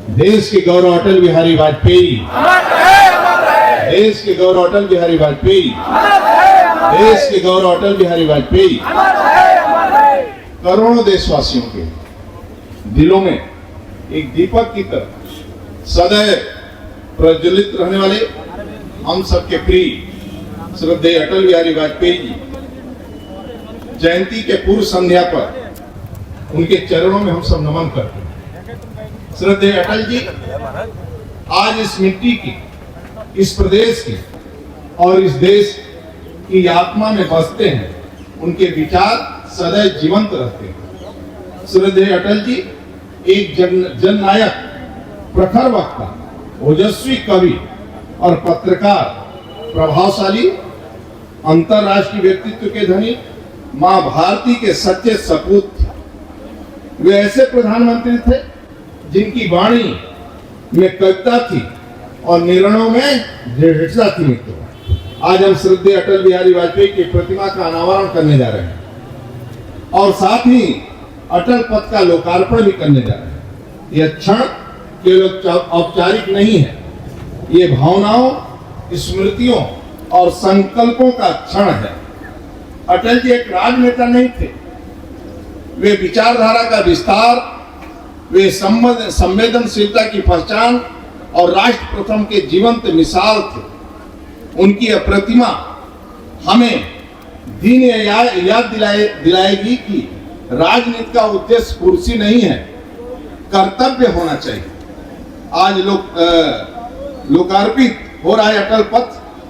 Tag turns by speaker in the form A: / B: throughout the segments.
A: देश के गौरव अटल बिहारी वाजपेयी, देश के गौरव अटल बिहारी वाजपेयी, देश के गौरव अटल बिहारी वाजपेयी। करोड़ों देशवासियों के दिलों में एक दीपक की तरह सदैव प्रज्वलित रहने वाले हम सबके प्रिय श्रद्धेय अटल बिहारी वाजपेयी जी जयंती के पूर्व संध्या पर उनके चरणों में हम सब नमन करते हैं। श्रद्धेय अटल जी आज इस मिट्टी की, इस प्रदेश की और इस देश की आत्मा में बसते हैं। उनके विचार सदैव जीवंत रहते हैं। श्रद्धेय अटल जी एक जननायक, प्रखर वक्ता, ओजस्वी कवि और पत्रकार, प्रभावशाली, अंतरराष्ट्रीय व्यक्तित्व के धनी, मां भारती के सच्चे सपूत थे। वे ऐसे प्रधानमंत्री थे जिनकी वाणी में कविता थी और निर्णयों में दृढ़ता थी। मित्रों, आज हम श्रद्धेय अटल बिहारी वाजपेयी की प्रतिमा का अनावरण करने जा रहे हैं और साथ ही अटल पथ का लोकार्पण भी करने जा रहे हैं। यह क्षण केवल औपचारिक नहीं है, ये भावनाओं, स्मृतियों और संकल्पों का क्षण है। अटल जी एक राजनेता नहीं थे, वे विचारधारा का विस्तार, वे संवेदनशीलता की पहचान और राष्ट्र प्रथम के जीवंत मिसाल थे। उनकी यह प्रतिमा हमें दिन याद दिलाएगी कि राजनीति का उद्देश्य कुर्सी नहीं है, कर्तव्य होना चाहिए। आज लोकार्पित हो रहा है अटल पथ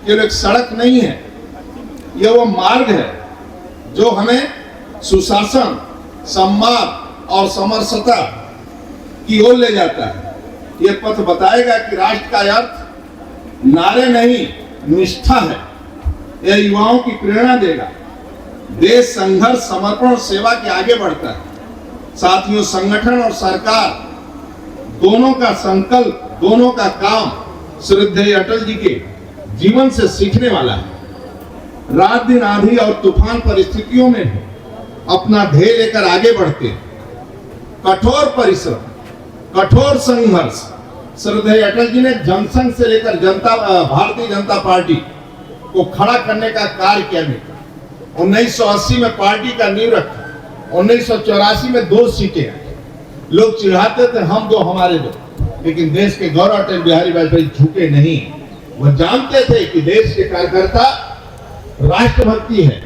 A: केवल एक सड़क नहीं है, यह वो मार्ग है जो हमें सुशासन, सम्मान और समरसता की ओर ले जाता है। यह पथ बताएगा कि राष्ट्र का अर्थ नारे नहीं, निष्ठा है। यह युवाओं की प्रेरणा देगा। देश संघर्ष, समर्पण और सेवा के आगे बढ़ता है। साथियों, संगठन और सरकार दोनों का संकल्प, दोनों का काम श्रद्धेय अटल जी के जीवन से सीखने वाला है। रात दिन आंधी और तूफान परिस्थितियों में अपना ध्येय लेकर आगे बढ़ते, कठोर परिश्रम, कठोर संघर्ष। श्रद्धेय अटल जी ने जनसंघ से लेकर भारतीय जनता पार्टी को खड़ा करने का कार्य किया। 1980 में पार्टी का नींव रखा, 1984 में 2 सीटें। लोग चिढ़ाते थे हम दो हमारे दो, लेकिन देश के गौरव अटल बिहारी वाजपेयी झुके नहीं। वह जानते थे कि देश के कार्यकर्ता राष्ट्रभक्ति है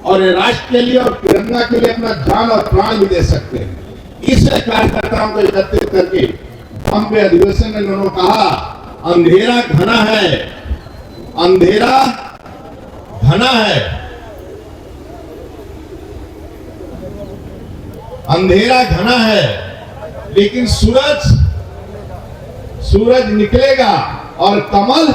A: और ये राष्ट्र के लिए और तिरंगा के लिए अपना जान और प्राण भी दे सकते हैं। इसलिए कार्यकर्ताओं को एकत्रित करके बॉम्बे अधिवेशन में उन्होंने कहा, अंधेरा घना है, अंधेरा घना है, अंधेरा घना है, लेकिन सूरज निकलेगा और कमल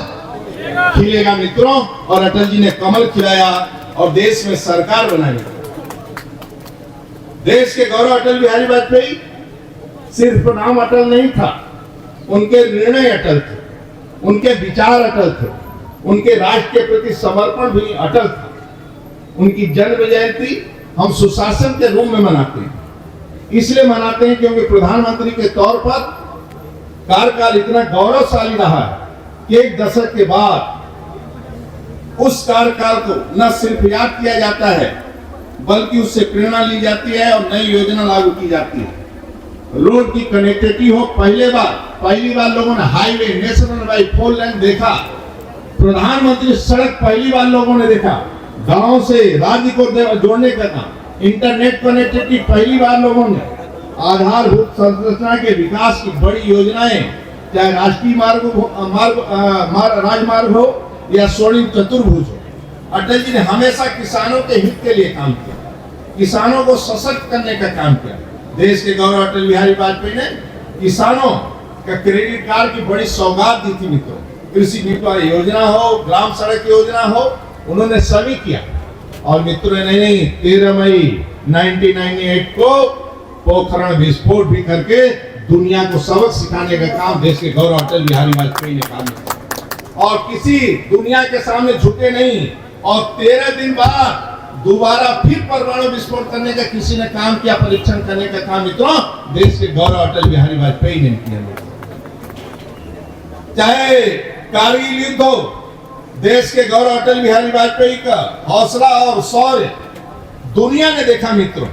A: खिलेगा। मित्रों, और अटल जी ने कमल खिलाया और देश में सरकार बनाई। देश के गौरव अटल बिहारी वाजपेयी सिर्फ नाम अटल नहीं था, उनके निर्णय अटल थे, उनके विचार अटल थे, उनके राष्ट्र के प्रति समर्पण भी अटल था। उनकी जन्म जयंती हम सुशासन के रूप में मनाते हैं। इसलिए मनाते हैं क्योंकि प्रधानमंत्री के तौर पर कार्यकाल इतना गौरवशाली रहा है कि एक दशक के बाद उस कार्यकाल को न सिर्फ याद किया जाता है, बल्कि उससे प्रेरणा ली जाती है और नई योजना लागू की जाती है। रोड की कनेक्टिविटी हो, पहली बार लोगों ने हाईवे, नेशनल हाईवे 4 लेन देखा। प्रधानमंत्री सड़क पहली बार लोगों ने देखा। गांव से राज्य को जोड़ने का काम, इंटरनेट कनेक्टिविटी पहली बार लोगों ने, आधारभूत संरचना के विकास की बड़ी योजनाएं, चाहे राष्ट्रीय राजमार्ग हो या स्वर्णिम चतुर्भुज हो। अटल जी ने हमेशा किसानों के हित के लिए काम किया, किसानों को सशक्त करने का काम किया। देश के गौरव अटल बिहारी वाजपेयी ने किसानों का क्रेडिट कार्ड की बड़ी सौगात दी थी। मित्रों, कृषि विपणन योजना हो, ग्राम सड़क योजना हो, उन्होंने सभी किया। और मित्रों, नहीं 13 मई 1998 को पोखरण विस्फोट भी करके दुनिया को सबक सिखाने का काम देश के गौरव अटल बिहारी वाजपेयी ने काम किया और किसी दुनिया के सामने झुके नहीं। और 13 दिन बाद दोबारा फिर परमाणु विस्फोट करने का किसी ने काम किया, परीक्षण करने का काम मित्रों देश के गौरव अटल बिहारी वाजपेयी ने किया। चाहे कारगिल युद्ध हो, देश के गौरव अटल बिहारी वाजपेयी का हौसला और शौर्य दुनिया ने देखा मित्रों।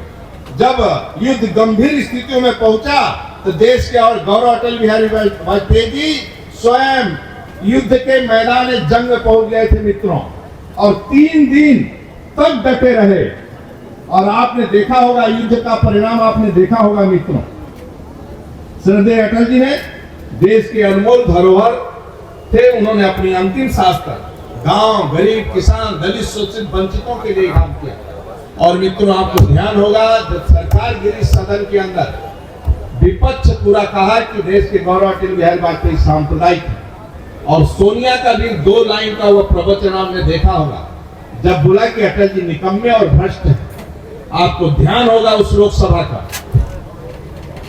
A: जब युद्ध गंभीर स्थितियों में पहुंचा तो देश के और गौरव अटल बिहारी वाजपेयी जी स्वयं युद्ध के मैदान जंग में पहुंच गए थे मित्रों, और 3 दिन तक डटे रहे। और आपने देखा होगा युद्ध का परिणाम, आपने देखा होगा मित्रों। श्रद्धेय अटल जी ने देश के अनमोल धरोहर थे, उन्होंने अपनी अंतिम सांस तक गांव, गरीब, किसान, दलित, शोषित, वंचितों के लिए काम किया। और मित्रों आपको ध्यान होगा जब सरकार गिरी सदन के अंदर, विपक्ष पूरा कहा कि देश के गौरव अटल बिहारी वाजपेयी सांप्रदायिक है। और सोनिया का भी 2 लाइन का वह प्रवचन आपने देखा होगा, जब बोला कि अटल जी निकम्मे और भ्रष्ट हैं। आपको ध्यान होगा उस लोकसभा का।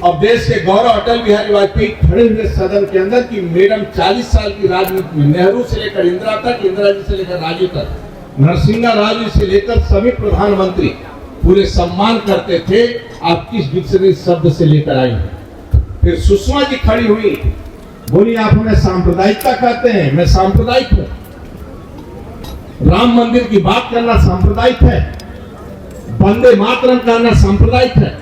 A: अब देश के गौरव अटल बिहारी वाजपेयी खड़े हुए सदन के अंदर कि मैडम 40 साल की राजनीति में नेहरू से लेकर इंदिरा तक, इंदिरा जी से लेकर राजीव तक, नरसिम्हा राव जी से लेकर सभी प्रधानमंत्री पूरे सम्मान करते थे, आप किस डिक्शनरी शब्द से लेकर आई हैं। फिर सुषमा जी खड़ी हुई, बोली आप हमें सांप्रदायिकता कहते हैं, मैं सांप्रदायिक हूं। राम मंदिर की बात करना सांप्रदायिक है, वंदे मातरम कहना सांप्रदायिक है,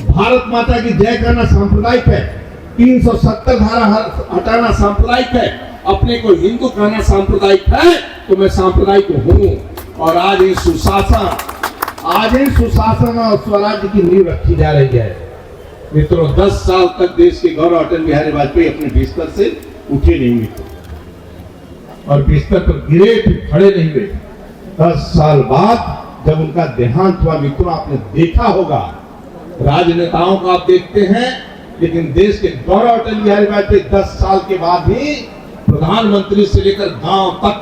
A: भारत माता की जय करना सांप्रदायिक है, 370 धारा हटाना सांप्रदायिक है, अपने को हिंदू कहना सांप्रदायिक है, तो मैं सांप्रदायिक हूं। और आज ये सुशासन और स्वराज्य की नींव रखी जा रही है मित्रों। 10 साल तक देश के गौरव अटल बिहारी वाजपेयी अपने बिस्तर से उठे नहीं मित्रों, और बिस्तर पर गिरे फिर खड़े नहीं हुए। 10 साल बाद जब उनका देहांत हुआ मित्रों, आपने देखा होगा, राजनेताओं को आप देखते हैं, लेकिन देश के गौरव अटल बिहारी वाजपेयी 10 साल के बाद भी प्रधानमंत्री से लेकर गांव तक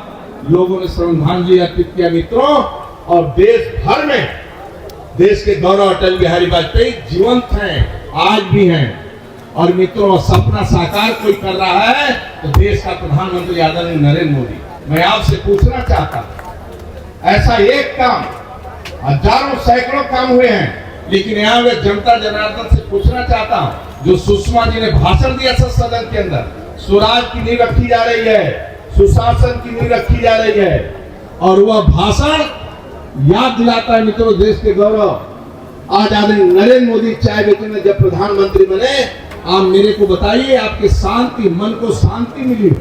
A: लोगों ने श्रद्धांजलि अर्पित किया मित्रों। और देश भर में देश के गौरव अटल बिहारी वाजपेयी जीवंत हैं, आज भी हैं। और मित्रों सपना साकार कोई कर रहा है तो देश का प्रधानमंत्री आदरणीय नरेंद्र मोदी। मैं आपसे पूछना चाहता हूं, ऐसा एक काम, हजारों सैकड़ों काम हुए हैं, लेकिन यहाँ मैं जनता जनार्दन से पूछना चाहता हूं, जो सुषमा जी ने भाषण दिया सदन के अंदर, स्वराज की नींव रखी जा रही है, सुशासन की नींव रखी जा रही है, और वह भाषण याद दिलाता है मित्रों देश के गौरव। आज आदरणीय नरेंद्र मोदी चाय बेचने जब प्रधानमंत्री बने, आप मेरे को बताइए आपके शांति, मन को शांति मिली हो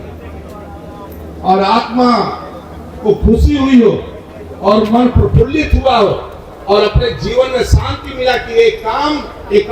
A: और आत्मा को खुशी हुई हो और मन प्रफुल्लित हुआ हो और अपने जीवन में शांति मिला कि एक काम एक